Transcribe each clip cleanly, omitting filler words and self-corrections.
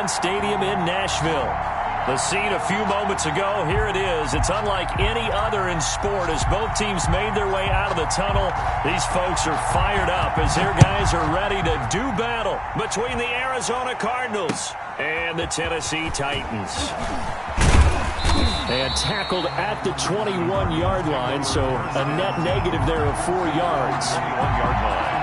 Stadium in Nashville. The scene a few moments ago, here it is. It's unlike any other in sport as both teams made their way out of the tunnel. These folks are fired up as their guys are ready to do battle between the Arizona Cardinals and the Tennessee Titans. And tackled at the 21-yard line, so a net negative there of 4 yards. 21-yard line.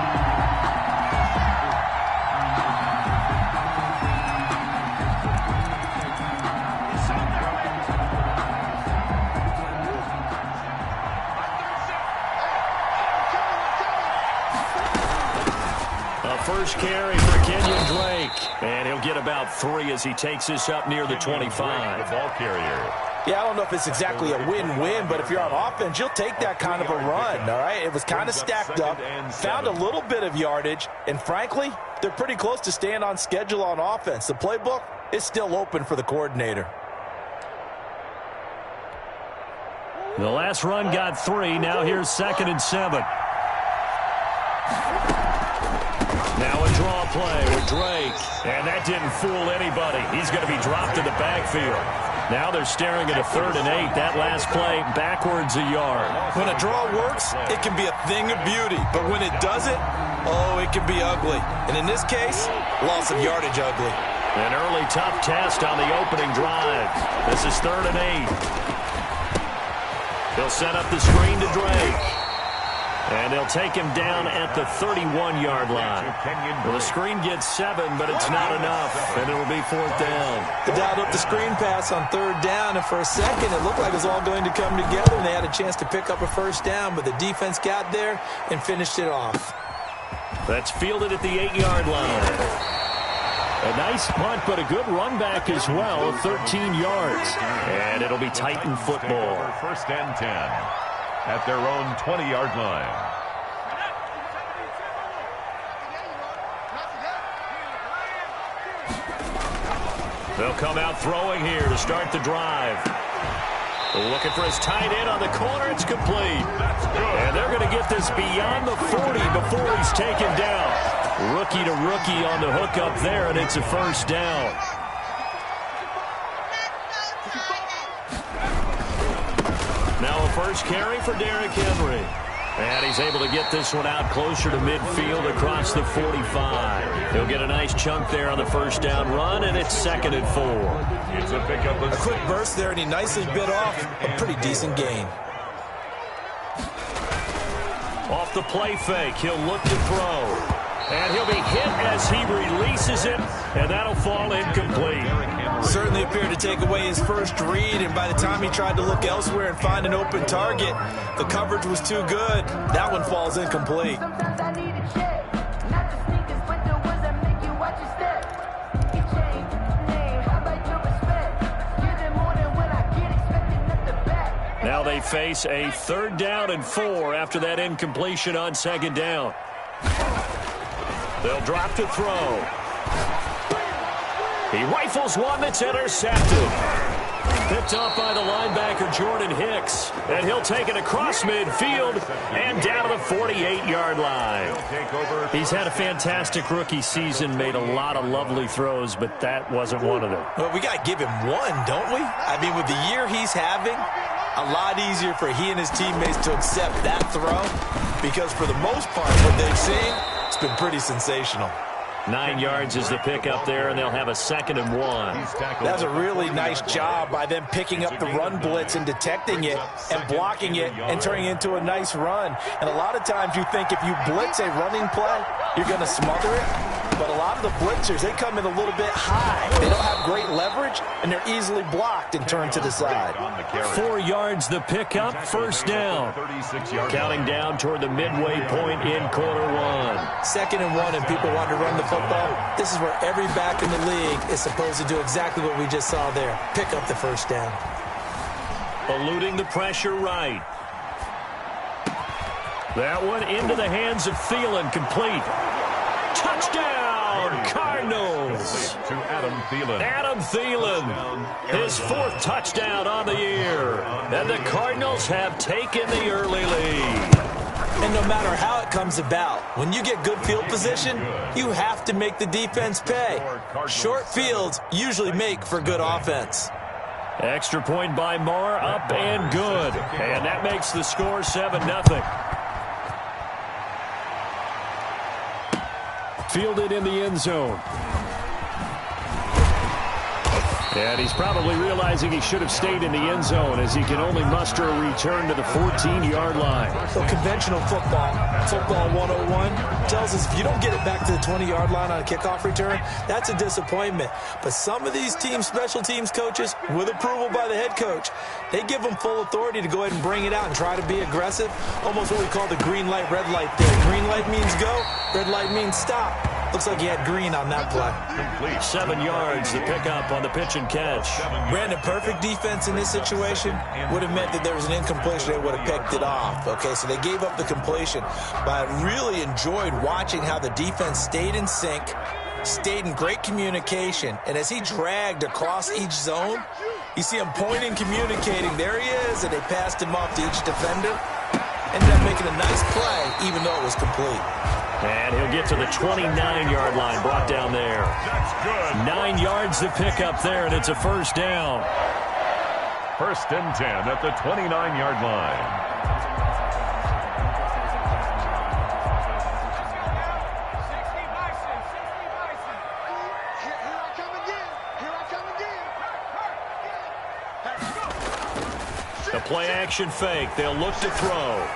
First carry for Kenyon Drake. And he'll get about 3 as he takes this up near the 25. The ball carrier. Yeah, I don't know if it's exactly a win-win, but if you're on offense, you'll take that kind of a run, all right? It was kind of stacked up, found a little bit of yardage, and frankly, they're pretty close to staying on schedule on offense. The playbook is still open for the coordinator. The last run got 3. Now here's 2nd and 7. Now a draw play with Drake. And that didn't fool anybody. He's going to be dropped in the backfield. Now they're staring at a 3rd and 8. That last play backwards a yard. When a draw works, it can be a thing of beauty. But when it doesn't, oh, it can be ugly. And in this case, loss of yardage ugly. An early tough test on the opening drive. This is 3rd and 8. They'll set up the screen to Drake. And they'll take him down at the 31-yard line. Well, the screen gets 7, but it's not enough, and it'll be 4th down. They dialed up the screen pass on 3rd down, and for a second it looked like it was all going to come together, and they had a chance to pick up a 1st down, but the defense got there and finished it off. That's fielded at the 8-yard line. A nice punt, but a good run back as well, 13 yards. And it'll be Titan football. 1st and 10. At their own 20-yard line. They'll come out throwing here to start the drive. Looking for his tight end on the corner. It's complete. And they're going to get this beyond the 40 before he's taken down. Rookie to rookie on the hook up there, and it's a 1st down. Now a first carry for Derrick Henry. And he's able to get this one out closer to midfield across the 45. He'll get a nice chunk there on the 1st down run, and it's 2nd and 4. It's a pickup. A quick burst there, and he nicely bit off a pretty decent gain. Off the play fake, he'll look to throw. And he'll be hit as he releases it, and that'll fall incomplete. Certainly appeared to take away his first read, and by the time he tried to look elsewhere and find an open target, the coverage was too good. That one falls incomplete. Now they face a 3rd down and 4 after that incompletion on 2nd down. They'll drop to throw. He rifles one that's intercepted. Picked off by the linebacker, Jordan Hicks. And he'll take it across midfield and down to the 48-yard line. He's had a fantastic rookie season, made a lot of lovely throws, but that wasn't one of them. Well, we got to give him one, don't we? I mean, with the year he's having, a lot easier for he and his teammates to accept that throw because for the most part, what they've seen, it's been pretty sensational. 9 yards is the pick up there, and they'll have a 2nd and 1. That's a really nice job by them picking up the run blitz and detecting it and blocking it and turning it into a nice run. And a lot of times you think if you blitz a running play, you're going to smother it. But a lot of the blitzers, they come in a little bit high. They don't have great leverage, and they're easily blocked and turned to the side. 4 yards the pickup, 1st down. Counting down toward the midway point in quarter 1. 2nd and 1, and people want to run the football. This is where every back in the league is supposed to do exactly what we just saw there. Pick up the 1st down. Eluding the pressure right. That one into the hands of Thielen, complete. Touchdown, Cardinals. To Adam Thielen. Adam Thielen, his 4th touchdown on the year. And the Cardinals have taken the early lead. And no matter how it comes about, when you get good field position, you have to make the defense pay. Short fields usually make for good offense. Extra point by Moore, up and good. And that makes the score 7-0. Fielded in the end zone. And he's probably realizing he should have stayed in the end zone as he can only muster a return to the 14-yard line. So conventional football 101, tells us if you don't get it back to the 20-yard line on a kickoff return, that's a disappointment. But some of these special teams coaches, with approval by the head coach, they give them full authority to go ahead and bring it out and try to be aggressive. Almost what we call the green light, red light theory. Green light means go, red light means stop. Looks like he had green on that play. 7 yards, the pickup on the pitch and catch. Brandon, perfect defense in this situation would have meant that there was an incompletion. They would have picked it off. Okay, so they gave up the completion. But I really enjoyed watching how the defense stayed in sync, stayed in great communication. And as he dragged across each zone, you see him pointing, communicating. There he is, and they passed him off to each defender. Ended up making a nice play, even though it was complete. And he'll get to the 29-yard line, brought down there. 9 yards to pick up there, and it's a first down. 1st and 10 at the 29-yard line. The play-action fake. They'll look to throw.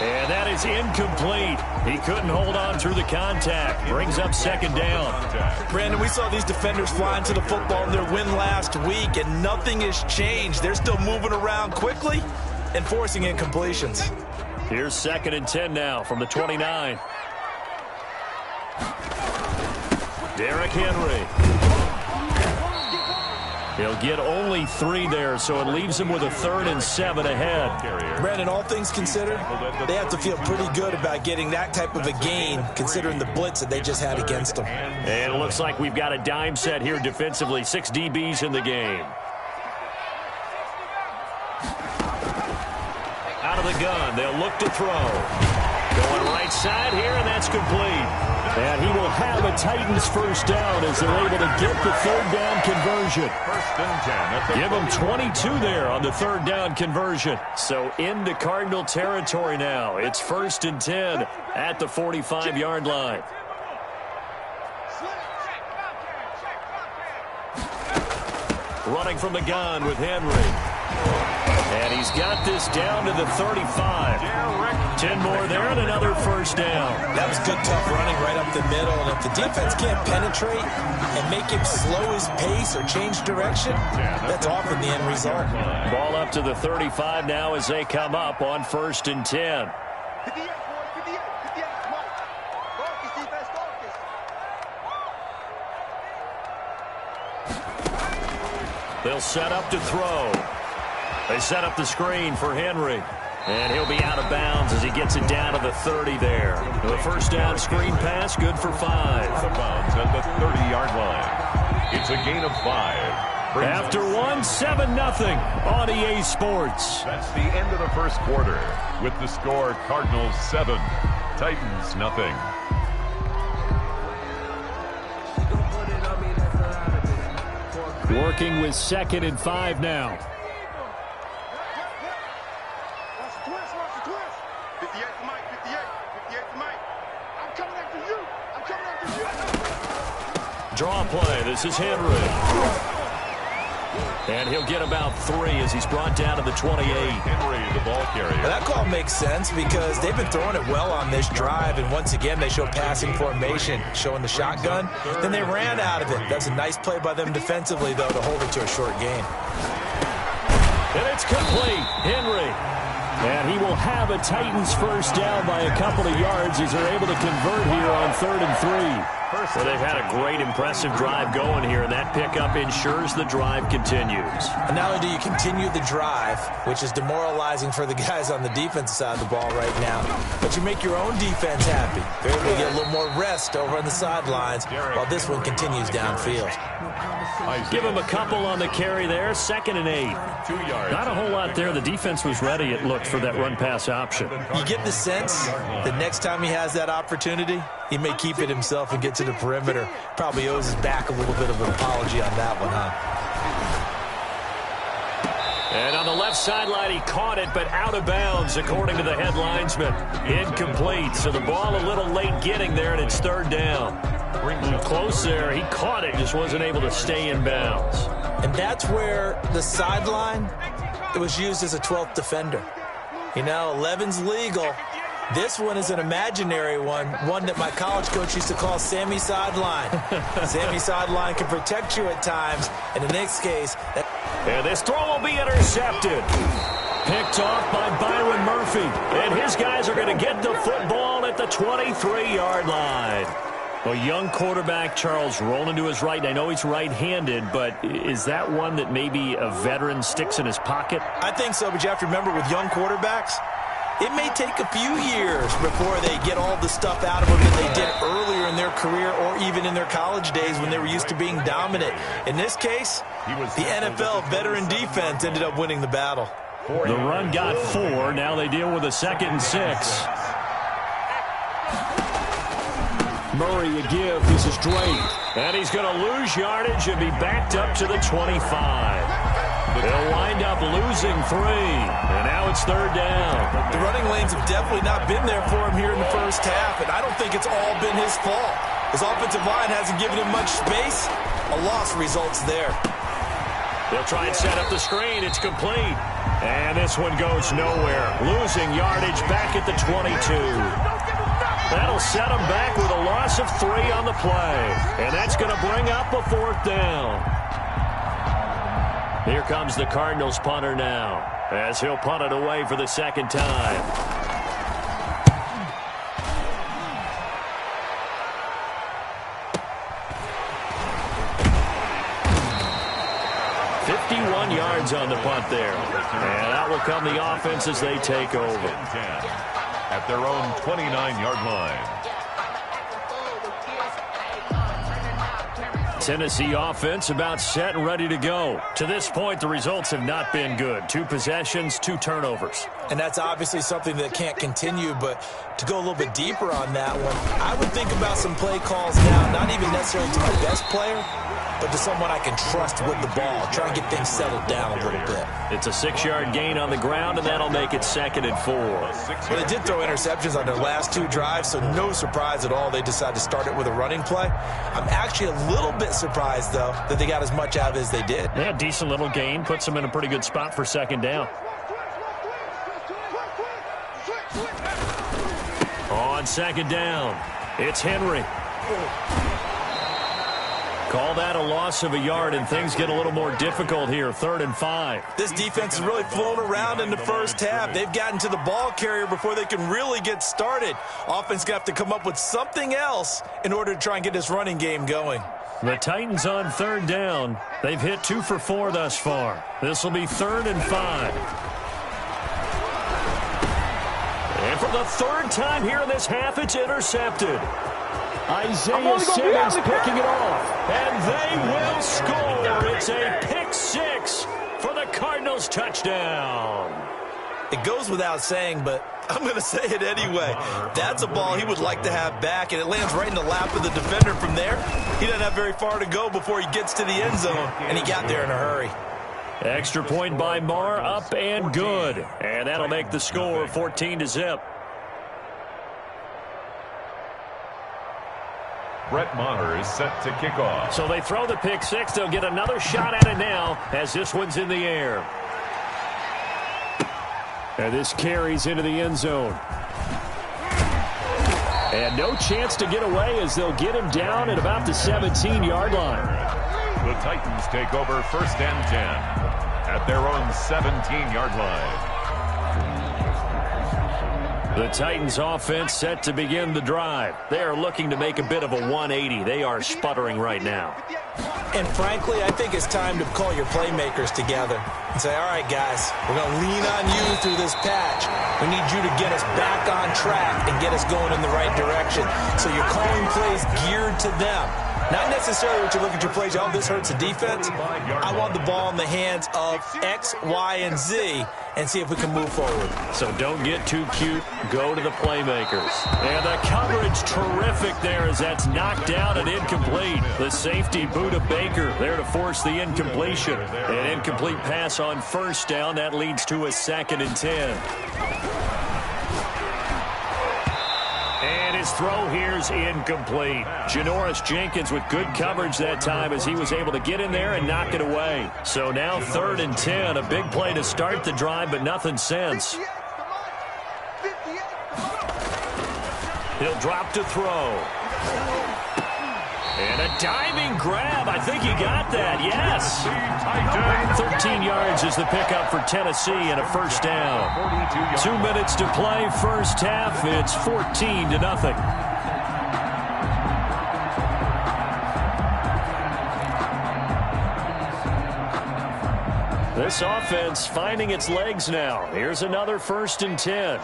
And that is incomplete. He couldn't hold on through the contact. Brings up 2nd down. Brandon, we saw these defenders flying to the football in their win last week, and nothing has changed. They're still moving around quickly and forcing incompletions. Here's 2nd and 10 now from the 29. Derrick Henry. He'll get only 3 there, so it leaves him with a 3rd and 7 ahead. Brandon, all things considered, they have to feel pretty good about getting that type of a gain, considering the blitz that they just had against them. And it looks like we've got a dime set here defensively. 6 DBs in the game. Out of the gun, they'll look to throw. Going right side here, and that's complete. And he will have a Titans first down as they're able to get the 3rd down conversion. 1st and 10. Give them 22 there on the 3rd down conversion. So into Cardinal territory now. It's 1st and 10 at the 45-yard line. Running from the gun with Henry. And he's got this down to the 35. 10 more there and another first down. That was good, tough running right up the middle. And if the defense can't penetrate and make him slow his pace or change direction, that's often the end result. Ball up to the 35 now as they come up on 1st and 10. They'll set up to throw. They set up the screen for Henry. And he'll be out of bounds as he gets it down to the 30 there. The first down screen pass, good for 5. Out of bounds at the 30-yard line. It's a gain of 5. After 7-0 on EA Sports. That's the end of the first quarter. With the score, Cardinals 7, Titans nothing. Working with 2nd and 5 now. Draw play. This is Henry. And he'll get about 3 as he's brought down to the 28. Henry, the ball carrier. Well, that call makes sense because they've been throwing it well on this drive, and once again they show passing formation, showing the shotgun. Then they ran out of it. That's a nice play by them defensively, though, to hold it to a short gain. And it's complete. Henry. And he will have a Titans first down by a couple of yards as they're able to convert here on 3rd and 3. Well, they've had a great, impressive drive going here, and that pickup ensures the drive continues. And not only do you continue the drive, which is demoralizing for the guys on the defensive side of the ball right now, but you make your own defense happy. They're able to get a little more rest over on the sidelines while this one continues downfield. Give him a couple on the carry there. 2nd and 8. 2 yards. Not a whole lot there. The defense was ready, it looked, for that run-pass option. You get the sense that next time he has that opportunity, he may keep it himself and get to the perimeter. Probably owes his back a little bit of an apology on that one, huh? And on the left sideline, he caught it, but out of bounds, according to the head linesman. Incomplete, so the ball a little late getting there, and it's 3rd down. Close there. He caught it, just wasn't able to stay in bounds. And that's where the sideline, it was used as a 12th defender. You know, 11's legal. This one is an imaginary one that my college coach used to call Sammy Sideline. Sammy Sideline can protect you at times, and in this case... And this throw will be intercepted. Picked off by Byron Murphy. And his guys are going to get the football at the 23-yard line. Well, young quarterback Charles rolling to his right. And I know he's right-handed, but is that one that maybe a veteran sticks in his pocket? I think so, but you have to remember with young quarterbacks, it may take a few years before they get all the stuff out of them that they did earlier in their career or even in their college days when they were used to being dominant. In this case, the NFL veteran defense ended up winning the battle. The run got 4. Now they deal with a 2nd and 6. Murray a give. This is Drake. And he's going to lose yardage and be backed up to the 25. They'll wind up losing 3. And now it's 3rd down. The running lanes have definitely not been there for him here in the first half, and I don't think it's all been his fault. His offensive line hasn't given him much space. A loss results there. They'll try and set up the screen. It's complete. And this one goes nowhere. Losing yardage back at the 22. That'll set them back with a loss of 3 on the play. And that's going to bring up a 4th down. Here comes the Cardinals punter now, as he'll punt it away for the 2nd time. Yards on the punt there. And out will come the offense as they take over. At their own 29-yard line. Tennessee offense about set and ready to go. To this point, the results have not been good. 2 possessions, 2 turnovers. And that's obviously something that can't continue, but to go a little bit deeper on that one, I would think about some play calls now, not even necessarily to my best player, but to someone I can trust with the ball. Try and get things settled down a little bit. It's a 6-yard gain on the ground, and that'll make it 2nd and 4. Well, they did throw interceptions on their last 2 drives, so no surprise at all they decided to start it with a running play. I'm actually a little bit surprised, though, that they got as much out of it as they did. Yeah, decent little gain. Puts them in a pretty good spot for 2nd down. On 2nd down, it's Henry. Call that a loss of a yard, and things get a little more difficult here. 3rd and 5. This defense has really flown around in the first half. They've gotten to the ball carrier before they can really get started. Offense got to come up with something else in order to try and get this running game going. The Titans on 3rd down. They've hit 2 for 4 thus far. This will be 3rd and 5. And for the 3rd time here in this half, it's intercepted. Isaiah Simmons picking it off, and they will score. It's a pick 6 for the Cardinals touchdown. It goes without saying, but I'm going to say it anyway. That's a ball he would like to have back, and it lands right in the lap of the defender from there. He doesn't have very far to go before he gets to the end zone, and he got there in a hurry. Extra point by Marr, up and good. And that'll make the score 14-0. Brett Maher is set to kick off. So they throw the pick 6. They'll get another shot at it now as this one's in the air. And this carries into the end zone. And no chance to get away as they'll get him down at about the 17-yard line. The Titans take over 1st and 10 at their own 17-yard line. The Titans offense set to begin the drive. They are looking to make a bit of a 180. They are sputtering right now. And frankly, I think it's time to call your playmakers together and say, all right, guys, we're going to lean on you through this patch. We need you to get us back on track and get us going in the right direction. So you're calling plays geared to them. Not necessarily what you look at your plays, oh, this hurts the defense. I want the ball in the hands of X, Y, and Z and see if we can move forward. So don't get too cute. Go to the playmakers. And the coverage terrific there as that's knocked down and incomplete. The safety, Buda Baker, there to force the incompletion. An incomplete pass on first down. That leads to a 2nd and 10. His throw here's incomplete. Janoris Jenkins with good coverage that time as he was able to get in there and knock it away. So now 3rd and 10. A big play to start the drive, but nothing since. He'll drop to throw. And a diving grab. I think he got that. Yes. 13 yards is the pickup for Tennessee and a first down. 2 minutes to play first half. It's 14-0. This offense finding its legs now. Here's another 1st and 10.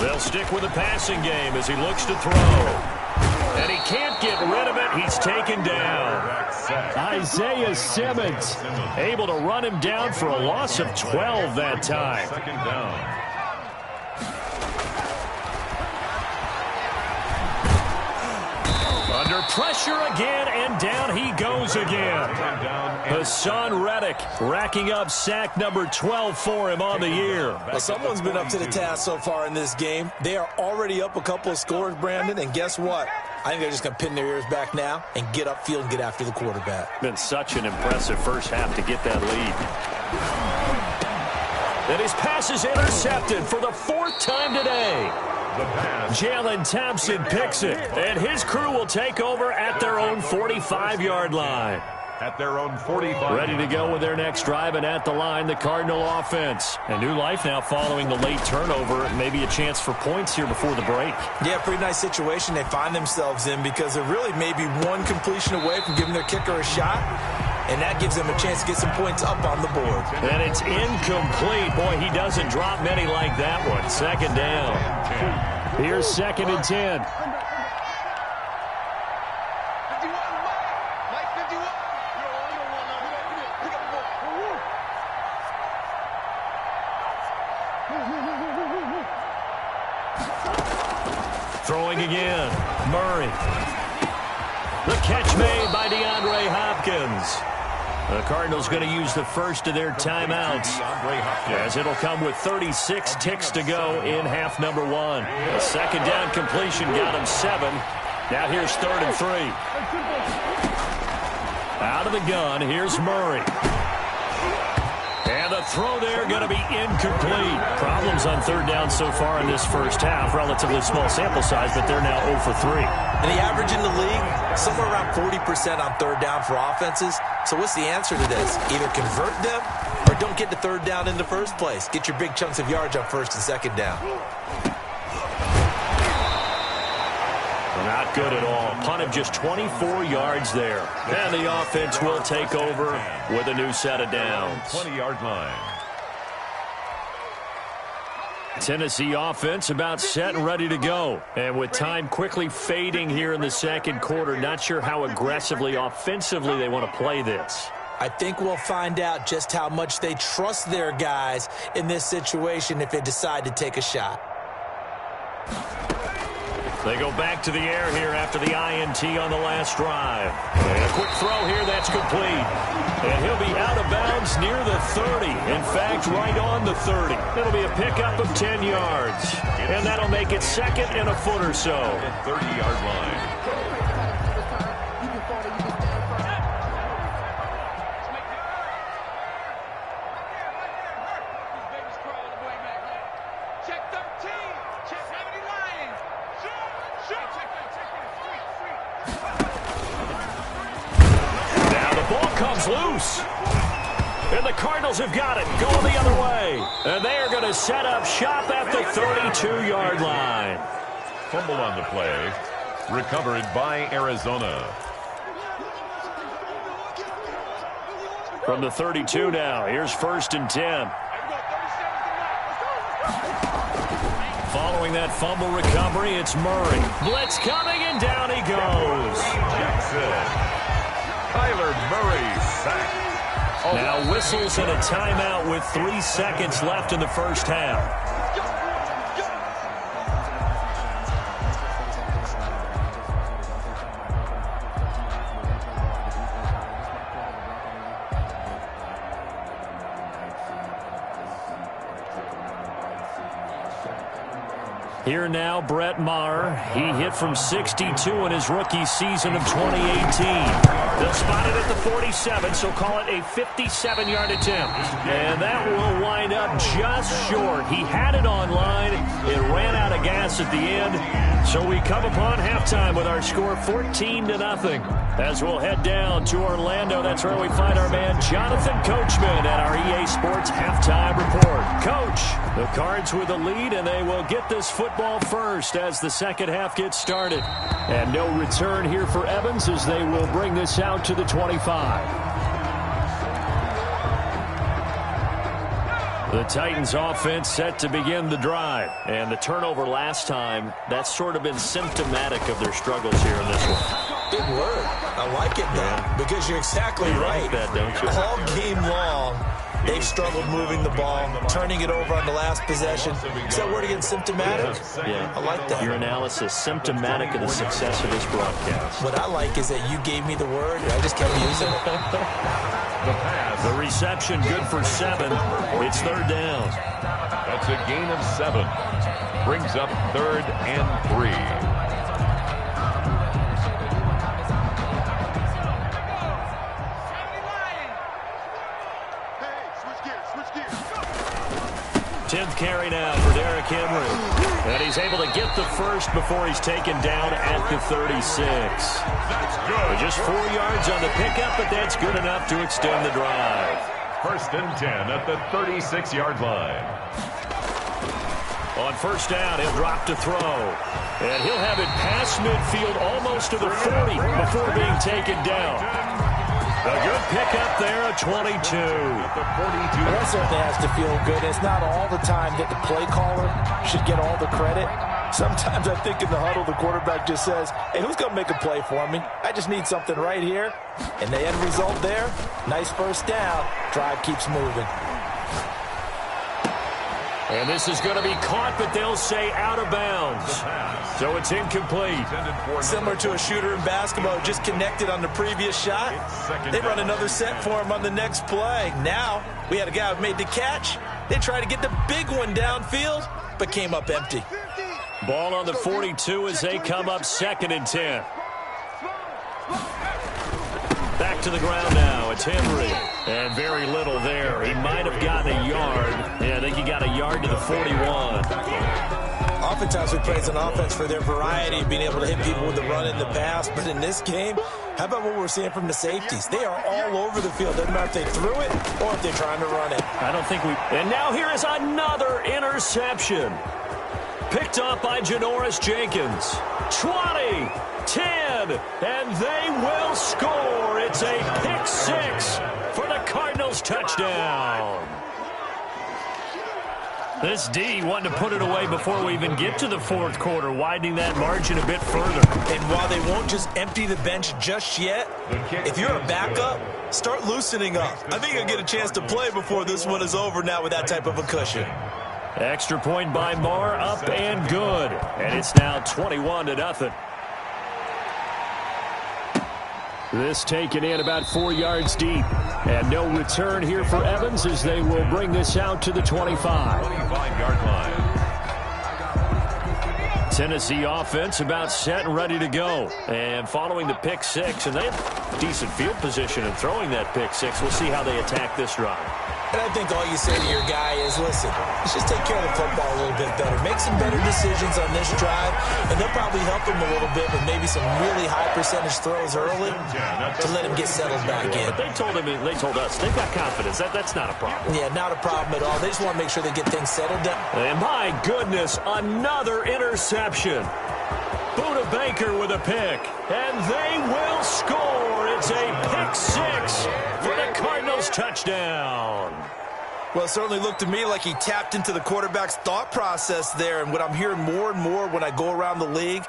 They'll stick with the passing game as he looks to throw. And he can't get rid of it. He's taken down. Isaiah Simmons able to run him down for a loss of 12 that time. 2nd down. Under pressure again, and down he goes again. Hassan Reddick racking up sack number 12 for him on the year. Well, someone's been up to the task so far in this game. They are already up a couple of scores, Brandon, and guess what? I think they're just going to pin their ears back now and get upfield and get after the quarterback. Been such an impressive first half to get that lead. And his pass is intercepted for the 4th time today. Jalen Thompson picks it, and his crew will take over at their own 45-yard line. At their own 45. Ready to go with their next drive, and at the line, the Cardinal offense. A new life now following the late turnover. Maybe a chance for points here before the break. Yeah, pretty nice situation they find themselves in because they're really maybe one completion away from giving their kicker a shot. And that gives them a chance to get some points up on the board. And it's incomplete. Boy, he doesn't drop many like that one. 2nd down. Here's 2nd and 10. Throwing again. Murray. The catch made by DeAndre Hopkins. The Cardinals going to use the first of their timeouts as it'll come with 36 ticks to go in half number 1. A 2nd down completion got him 7. Now here's 3rd and 3. Out of the gun, here's Murray. And the throw there going to be incomplete. Problems on 3rd down so far in this first half. Relatively small sample size, but they're now 0 for 3. And the average in the league, somewhere around 40% on 3rd down for offenses. So what's the answer to this? Either convert them or don't get to 3rd down in the first place. Get your big chunks of yards on 1st and 2nd down. Not good at all. Punt of just 24 yards there. And the offense will take over with a new set of downs. 20-yard line. Tennessee offense about set and ready to go. And with time quickly fading here in the 2nd quarter, not sure how aggressively offensively they want to play this. I think we'll find out just how much they trust their guys in this situation if they decide to take a shot. They go back to the air here after the INT on the last drive. And a quick throw here, that's complete. And he'll be out of bounds near the 30. In fact, right on the 30. It'll be a pickup of 10 yards. And that'll make it 2nd and a foot or so. 30-yard line. Now the ball comes loose. And the Cardinals have got it, going the other way. And they are going to set up shop at the 32-yard line. Fumble on the play. Recovered by Arizona. From the 32 now, here's 1st and 10. Following that fumble recovery, it's Murray. Blitz coming, and down he goes. Jackson. Kyler Murray sacked. Now whistles and a timeout with 3 seconds left in the first half. Here now, Brett Maher. He hit from 62 in his rookie season of 2018. They'll spot it at the 47, so call it a 57-yard attempt. And that will wind up just short. He had it on line. It ran out of gas at the end. So we come upon halftime with our score 14-0. As we'll head down to Orlando, that's where we find our man Jonathan Coachman at our EA Sports Halftime Report. Coach, the Cards with the lead, and they will get this football first as the second half gets started. And no return here for Evans as they will bring this out to the 25. The Titans offense set to begin the drive. And the turnover last time, that's sort of been symptomatic of their struggles here in this one. Big word. I like it now because you're exactly right. Like that, don't you? All game long, they've struggled moving the ball, turning it over on the last possession. Is that word again, symptomatic? Yeah. I like that. Your analysis, symptomatic of the success of this broadcast. What I like is that you gave me the word, and I just kept using it. The reception good for 7. It's 3rd down. That's a gain of 7. Brings up 3rd and 3. 10th carry now for Derrick Henry. And he's able to get the first before he's taken down at the 36. That's good. Just 4 yards on the pickup, but that's good enough to extend the drive. 1st and 10 at the 36-yard line. On 1st down, he'll drop to throw. And he'll have it past midfield almost to the 40 before being taken down. A good pickup there at 22. That certainly has to feel good. It's not all the time that the play caller should get all the credit. Sometimes I think in the huddle, the quarterback just says, hey, who's going to make a play for me? I just need something right here. And the end result there, nice 1st down. Drive keeps moving. And this is going to be caught, but they'll say out of bounds. So it's incomplete. Similar to a shooter in basketball, just connected on the previous shot. They run another set for him on the next play. Now, we had a guy who made the catch. They tried to get the big one downfield, but came up empty. Ball on the 42 as they come up 2nd and 10. Back to the ground now. It's Henry. And very little there. He might have gotten a yard. Yeah, I think he got a yard to the 41. Oftentimes we praise an offense for their variety of being able to hit people with the run and the pass. But in this game, how about what we're seeing from the safeties? They are all over the field. Doesn't matter if they threw it or if they're trying to run it. I don't think we... And now here is another interception. Picked up by Janoris Jenkins. 20, 10, and they will score. It's a pick 6 for the Cardinals touchdown. This D wanting to put it away before we even get to the 4th quarter, widening that margin a bit further. And while they won't just empty the bench just yet, if you're a backup, start loosening up. I think you'll get a chance to play before this one is over now with that type of a cushion. Extra point by Marr, up and good. And it's now 21-0. This taken in about 4 yards deep. And no return here for Evans as they will bring this out to the 25. 25-yard line. Tennessee offense about set and ready to go. And following the pick 6, and they have decent field position in throwing that pick 6. We'll see how they attack this drive. And I think all you say to your guy is, listen, let's just take care of the football a little bit better. Make some better decisions on this drive, and they'll probably help him a little bit with maybe some really high percentage throws early to let him get settled back in. But they told us, they've got confidence. That's not a problem. Yeah, not a problem at all. They just want to make sure they get things settled down. And my goodness, another interception. Buda Baker with a pick, and they will score. It's a pick six for the Cardinals touchdown. Well, it certainly looked to me like he tapped into the quarterback's thought process there. And what I'm hearing more and more when I go around the league,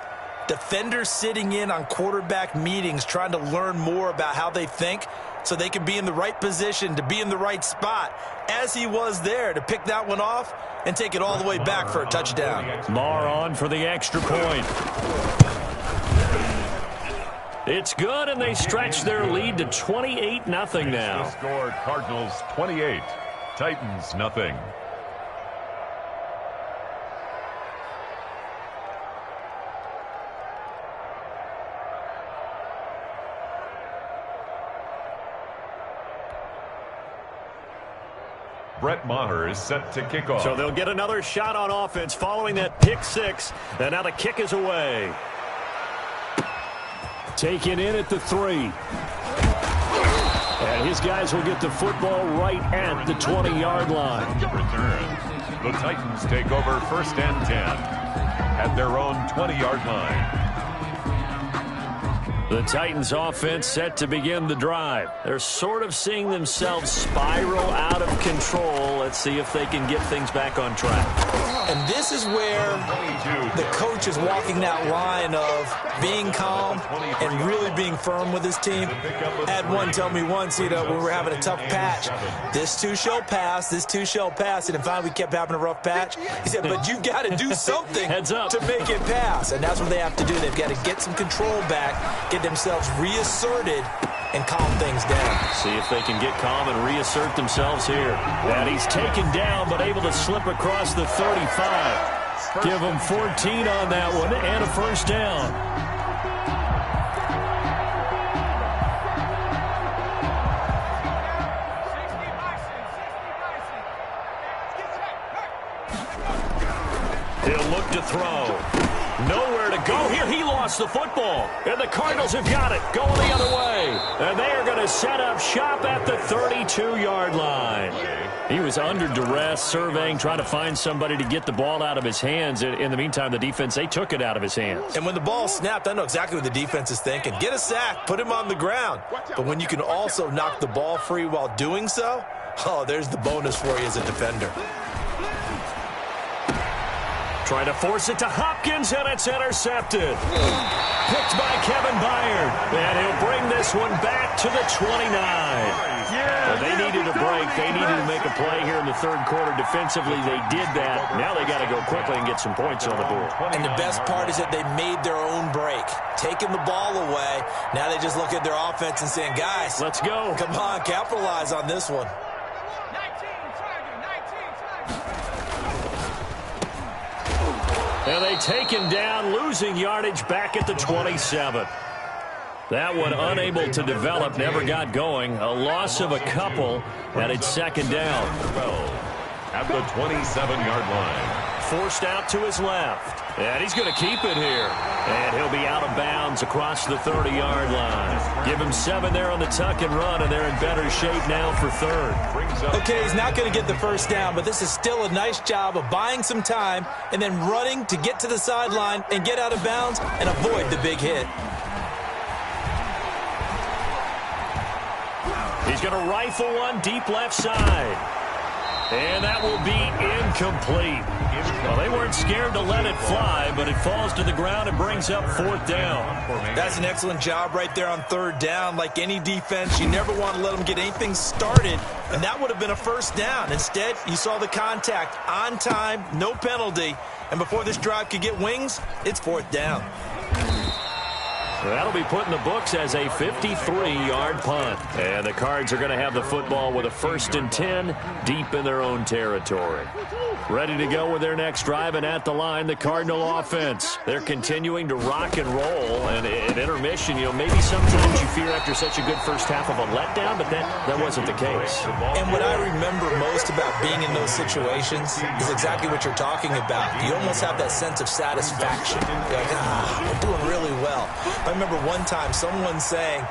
defenders sitting in on quarterback meetings trying to learn more about how they think so they can be in the right position to be in the right spot, as he was there to pick that one off and take it all the way back for a touchdown. Marr on for the extra point. It's good, and they stretch their lead to 28-0 now. The score, Cardinals 28, Titans nothing. Brett Maher is set to kick off. So they'll get another shot on offense following that pick six, and now the kick is away. Taken in at the 3. And his guys will get the football right at the 20-yard line. Return. The Titans take over 1st and 10 at their own 20-yard line. The Titans offense set to begin the drive. They're sort of seeing themselves spiral out of control. Let's see if they can get things back on track. And this is where the coach is walking that line of being calm and really being firm with his team. I had one tell me once, when we were having a tough patch, this too shall pass, this too shall pass. And finally we kept having a rough patch. He said, but you've got to do something Heads up to make it pass. And that's what they have to do. They've got to get some control back, get themselves reasserted, and calm things down. See if they can get calm and reassert themselves here. And he's taken down, but able to slip across the 35. Give him 14 on that one and a first down. He'll look to throw. Nowhere to go here. He lost the football. And the Cardinals have got it. Going the other way. And they are going to set up shop at the 32-yard line. He was under duress, surveying, trying to find somebody to get the ball out of his hands. In the meantime, the defense, they took it out of his hands. And when the ball snapped, I know exactly what the defense is thinking. Get a sack, put him on the ground. But when you can also knock the ball free while doing so, oh, there's the bonus for you as a defender. Trying to force it to Hopkins, and it's intercepted. Picked by Kevin Byard. And he'll bring this one back to the 29. Well, they needed a break. They needed to make a play here in the third quarter. Defensively, they did that. Now they got to go quickly and get some points on the board. And the best part is that they made their own break. Taking the ball away. Now they just look at their offense and saying, guys, let's go. Come on, capitalize on this one. And they take him down, losing yardage back at the 27. That one unable to develop, never got going. A loss of a couple, and it's second down. At the 27-yard line. Forced out to his left. And he's going to keep it here. And he'll be out of bounds across the 30-yard line. Give him 7 there on the tuck and run, and they're in better shape now for third. Okay, he's not going to get the first down, but this is still a nice job of buying some time and then running to get to the sideline and get out of bounds and avoid the big hit. He's going to rifle one deep left side. And that will be incomplete. Well, they weren't scared to let it fly, but it falls to the ground and brings up fourth down. That's an excellent job right there on third down. Like any defense, you never want to let them get anything started, and that would have been a first down. Instead, you saw the contact on time, no penalty, and before this drive could get wings, it's fourth down. That'll be put in the books as a 53-yard punt. And the Cards are going to have the football with a 1st and 10 deep in their own territory. Ready to go with their next drive, and at the line, the Cardinal offense. They're continuing to rock and roll, and at intermission, maybe sometimes you fear after such a good first half of a letdown, but that wasn't the case. And what I remember most about being in those situations is exactly what you're talking about. You almost have that sense of satisfaction. You're like, we're doing really well. I remember one time someone saying,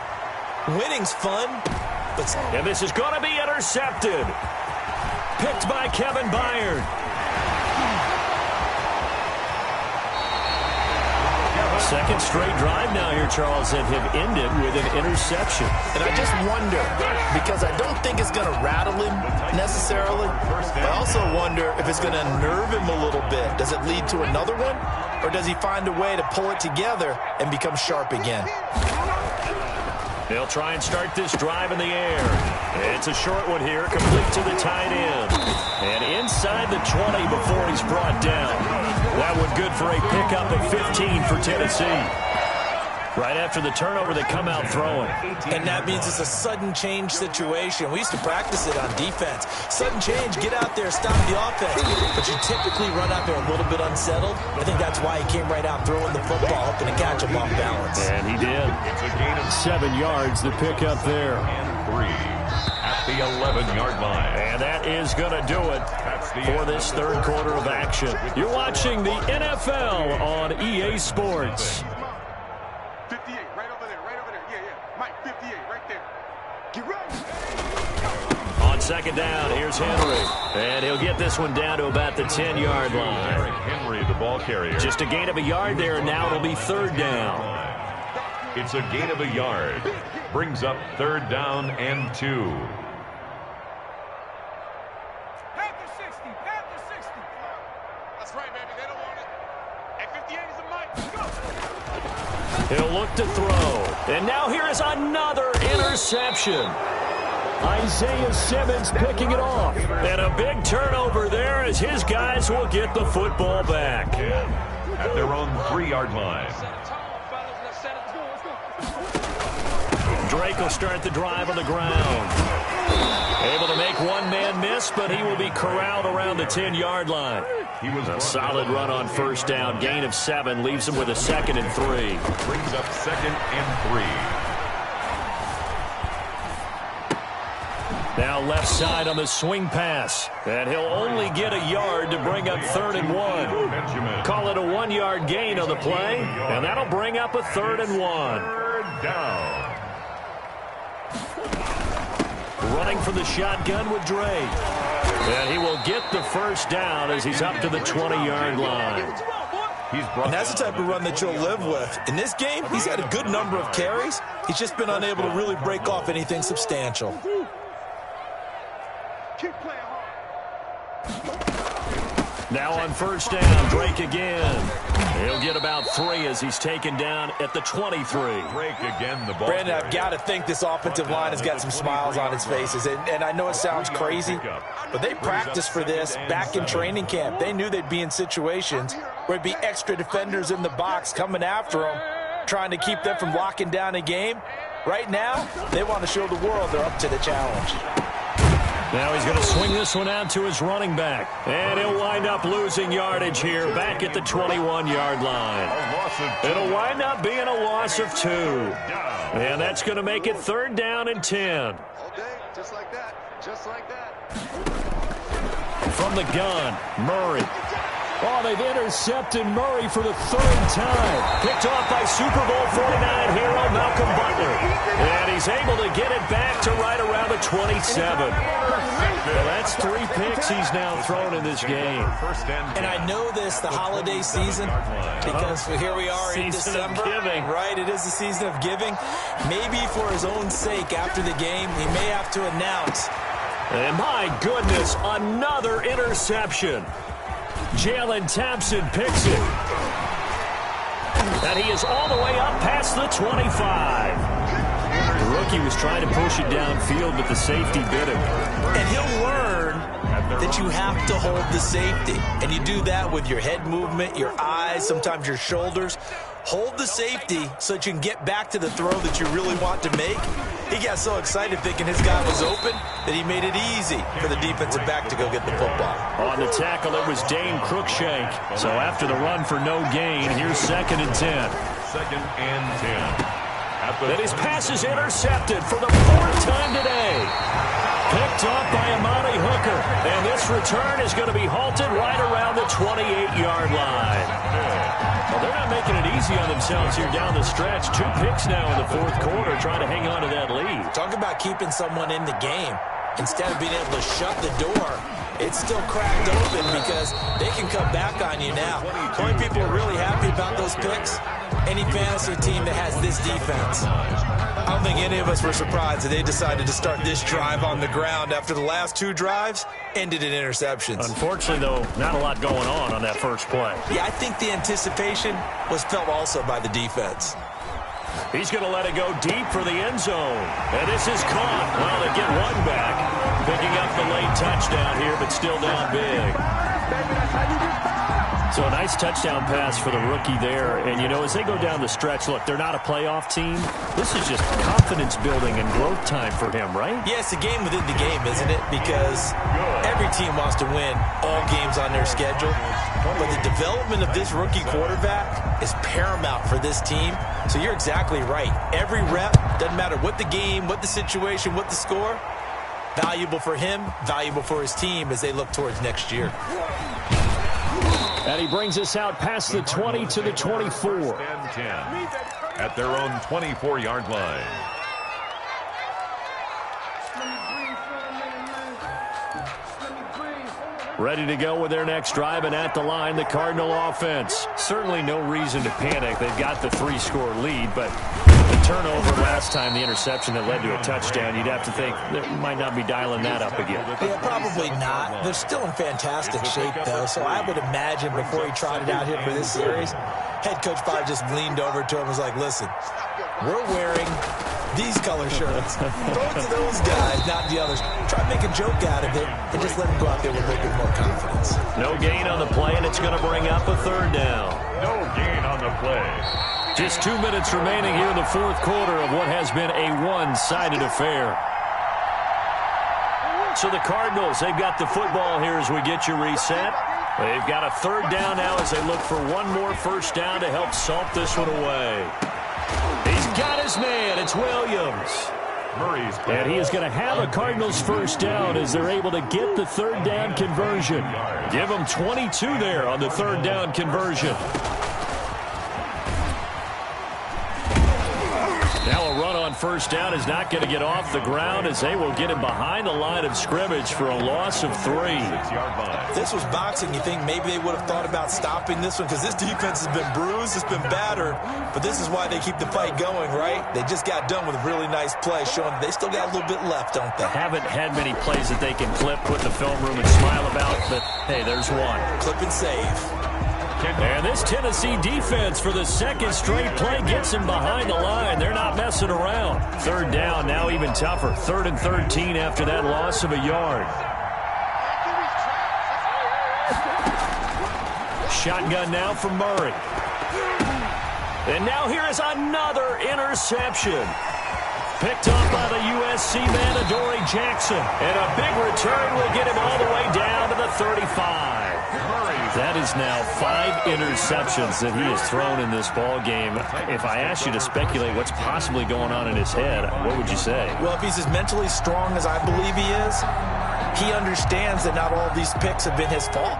winning's fun, but... And this is going to be intercepted. Picked by Kevin Byard. Second straight drive now here, Charles, that have ended with an interception. And I just wonder, because I don't think it's going to rattle him necessarily, I also wonder if it's going to nerve him a little bit. Does it lead to another one? Or does he find a way to pull it together and become sharp again? They'll try and start this drive in the air. It's a short one here, complete to the tight end. And inside the 20 before he's brought down. That one good for a pickup of 15 for Tennessee. Right after the turnover, they come out throwing. And that means it's a sudden change situation. We used to practice it on defense. Sudden change, get out there, stop the offense. But you typically run out there a little bit unsettled. I think that's why he came right out throwing the football, hoping to catch him off balance. And he did. 7 yards, the pickup there. And 3 at the 11-yard line. And that is going to do it for this third quarter of action. You're watching the NFL on EA Sports. 58, right over there, yeah. Mike, 58, right there. Get ready. On second down, here's Henry. And he'll get this one down to about the 10-yard line. Henry, the ball carrier. Just a gain of a yard there, and now it'll be third down. It's a gain of a yard. Brings up third down and 2. Panther 60, Panther 60. That's right, baby, they don't want it. At 58 is a Mike, go. He'll look to throw. And now here is another interception. Isaiah Simmons picking it off. And a big turnover there as his guys will get the football back. At their own 3-yard line. Drake will start the drive on the ground. Able to make one man miss, but he will be corralled around the 10-yard line. He was A solid run on first down. Gain of 7 leaves him with a 2nd and 3. Brings up 2nd and 3. Now left side on the swing pass. And he'll only get a yard to bring up 3rd and 1. Benjamin. Call it a 1-yard gain on the play. And that'll bring up a 3rd and 1. Third down. Running for the shotgun with Drake. And he will get the first down as he's up to the 20-yard line. And that's the type of run that you'll live with. In this game, he's had a good number of carries. He's just been unable to really break off anything substantial. Keep playing hard. Now on first down, Drake again. He'll get about 3 as he's taken down at the 23. Drake again, the ball. Brandon, I've got to think this offensive line has got some smiles on its faces. And I know it sounds crazy, but they practiced for this back in training camp. They knew they'd be in situations where it'd be extra defenders in the box coming after them, trying to keep them from locking down a game. Right now, they want to show the world they're up to the challenge. Now he's going to swing this one out to his running back. And he'll wind up losing yardage here back at the 21-yard line. It'll wind up being a loss of 2. And that's going to make it 3rd down and 10. All day, just like that, just like that. From the gun, Murray. Oh, they've intercepted Murray for the 3rd time. Picked off by Super Bowl 49 hero Malcolm Butler. And he's able to get it back to right around the 27. Well, that's 3 picks he's now thrown in this game. And I know this, the holiday season, because here we are in Season of December. giving. Right, it is the season of giving. Maybe for his own sake after the game, he may have to announce. And my goodness, another interception. Jalen Thompson picks it. And he is all the way up past the 25. The rookie was trying to push it downfield, but the safety bit him. And he'll learn that you have to hold the safety. And you do that with your head movement, your eyes, sometimes your shoulders. Hold the safety so that you can get back to the throw that you really want to make. He got so excited thinking his guy was open that he made it easy for the defensive back to go get the football. On the tackle, it was Dane Cruikshank. So after the run for no gain, here's 2nd and 10. 2nd and 10. And his pass is intercepted for the 4th time today. Picked up by Amani Hooker. And this return is going to be halted right around the 28-yard line. Well, they're not making it easy on themselves here down the stretch. 2 picks now in the 4th quarter trying to hang on to that lead. Talk about keeping someone in the game. Instead of being able to shut the door, it's still cracked open because they can come back on you now. The only people who are really happy about those picks, any fantasy team that has this defense. I don't think any of us were surprised that they decided to start this drive on the ground after the last 2 drives ended in interceptions. Unfortunately, though, not a lot going on that first play. Yeah, I think the anticipation was felt also by the defense. He's going to let it go deep for the end zone. And this is caught. Well, they get one back. Picking up the late touchdown here, but still down big. So a nice touchdown pass for the rookie there. And, you know, as they go down the stretch, look, they're not a playoff team. This is just confidence building and growth time for him, right? Yeah, it's a game within the game, isn't it? Because every team wants to win all games on their schedule. But the development of this rookie quarterback is paramount for this team. So you're exactly right. Every rep, doesn't matter what the game, what the situation, what the score, valuable for him, valuable for his team as they look towards next year. And he brings us out past the 20 to the 24. 1st and 10 at their own 24-yard line. Ready to go with their next drive, and at the line, the Cardinal offense. Certainly no reason to panic. They've got the 3-score lead, but the turnover last time, the interception that led to a touchdown, you'd have to think they might not be dialing that up again. Yeah, probably not. They're still in fantastic shape, though, so I would imagine before he trotted out here for this series, head coach probably just leaned over to him and was like, listen, we're wearing these color shirts. Throw it to those guys, not the others. Try to make a joke out of it and just let them go out there with a little bit more confidence. No gain on the play, and it's going to bring up a 3rd down. No gain on the play. Just 2 minutes remaining here in the 4th quarter of what has been a one-sided affair. So the Cardinals, they've got the football here as we get you reset. They've got a 3rd down now as they look for one more 1st down to help salt this one away. He's got his man. It's Williams. And he is going to have a Cardinals 1st down as they're able to get the 3rd down conversion. Give them 22 there on the 3rd down conversion. Now a run on 1st down is not going to get off the ground as they will get him behind the line of scrimmage for a loss of 3. If this was boxing, you think maybe they would have thought about stopping this one because this defense has been bruised, it's been battered, but this is why they keep the fight going, right? They just got done with a really nice play showing they still got a little bit left, don't they? Haven't had many plays that they can clip, put in the film room and smile about, but hey, there's one. Clip and save. And this Tennessee defense for the 2nd straight play gets him behind the line. They're not messing around. 3rd down, now even tougher. 3rd and 13 after that loss of a yard. Shotgun now from Murray. And now here is another interception. Picked up by the USC man, Adoree Jackson. And a big return will get him all the way down to the 35. That is now 5 interceptions that he has thrown in this ball game. If I asked you to speculate what's possibly going on in his head, what would you say? Well, if he's as mentally strong as I believe he is, he understands that not all of these picks have been his fault.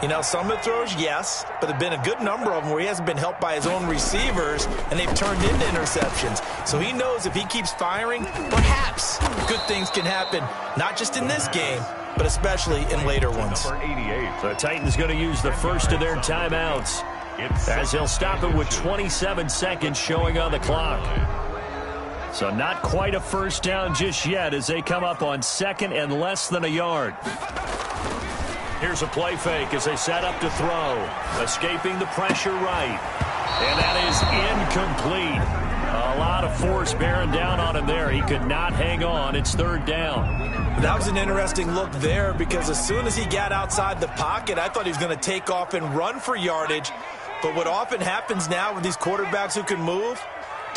You know, some of the throws, yes, but there have been a good number of them where he hasn't been helped by his own receivers, and they've turned into interceptions. So he knows if he keeps firing, perhaps good things can happen, not just in this game, but especially in later ones. The Titans going to use the first of their timeouts as they'll stop it with 27 seconds showing on the clock. So not quite a 1st down just yet as they come up on 2nd and less than a yard. Here's a play fake as they set up to throw. Escaping the pressure right. And that is incomplete. A lot of force bearing down on him there. He could not hang on. It's 3rd down. That was an interesting look there because as soon as he got outside the pocket, I thought he was going to take off and run for yardage. But what often happens now with these quarterbacks who can move,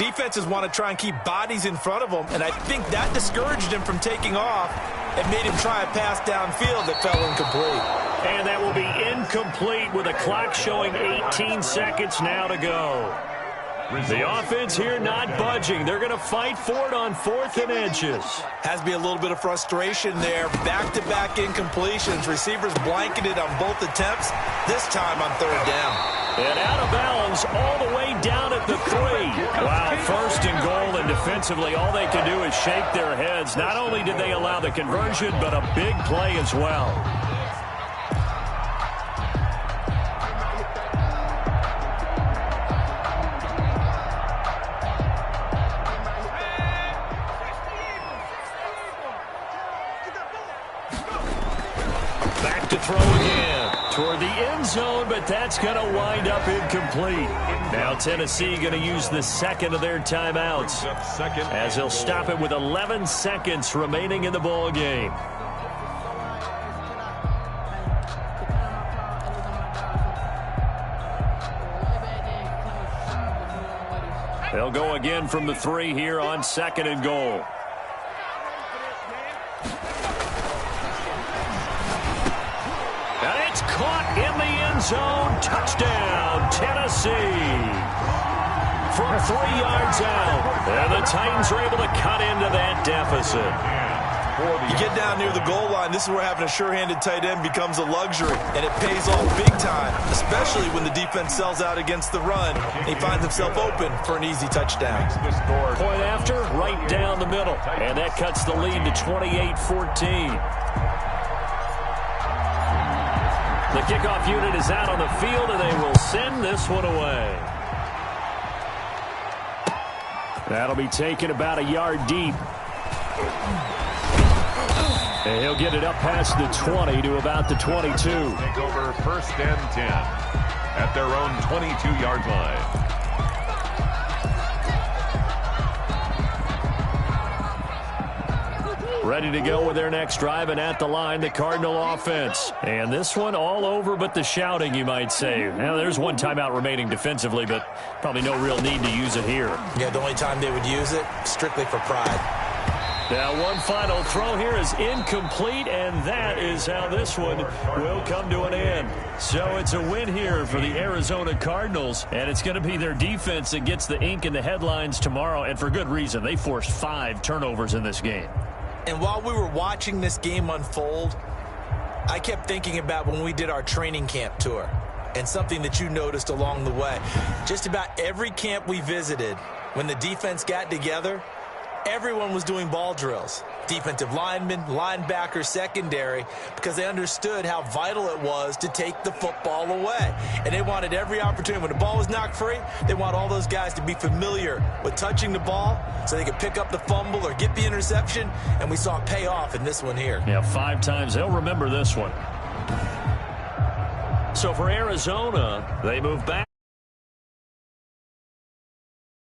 Defenses want to try and keep bodies in front of them, and I think that discouraged him from taking off and made him try a pass downfield that fell incomplete. And that will be incomplete with a clock showing 18 seconds now to go. The offense here not budging. They're going to fight for it on 4th and inches. Has to be a little bit of frustration there. Back-to-back incompletions. Receivers blanketed on both attempts, this time on 3rd down. And out of bounds all the way down at the 3. Wow, 1st and goal, and defensively all they can do is shake their heads. Not only did they allow the conversion, but a big play as well. Back to throw again toward the end zone, but that's going to wind up incomplete. Now Tennessee going to use the 2nd of their timeouts as they'll stop it with 11 seconds remaining in the ball game. They'll go again from the 3 here on 2nd and goal. And it's caught in the end zone. Touchdown, Tennessee. From 3 yards out. And the Titans are able to cut into that deficit. You get down near the goal line, this is where having a sure-handed tight end becomes a luxury, and it pays off big time, especially when the defense sells out against the run, and he finds himself open for an easy touchdown. Point after, right down the middle, and that cuts the lead to 28-14. The kickoff unit is out on the field, and they will send this one away. That'll be taken about a yard deep. And he'll get it up past the 20 to about the 22. Take over 1st and 10 at their own 22-yard line. Ready to go with their next drive, and at the line, the Cardinal offense. And this one all over but the shouting, you might say. Now, there's one timeout remaining defensively, but probably no real need to use it here. Yeah, the only time they would use it, strictly for pride. Now, one final throw here is incomplete, and that is how this one will come to an end. So it's a win here for the Arizona Cardinals, and it's going to be their defense that gets the ink in the headlines tomorrow, and for good reason. They forced 5 turnovers in this game. And while we were watching this game unfold, I kept thinking about when we did our training camp tour and something that you noticed along the way. Just about every camp we visited, when the defense got together, everyone was doing ball drills. Defensive linemen, linebackers, secondary, because they understood how vital it was to take the football away. And they wanted every opportunity. When the ball was knocked free, they want all those guys to be familiar with touching the ball so they could pick up the fumble or get the interception. And we saw it pay off in this one here. Yeah, 5 times. They'll remember this one. So for Arizona, they move back.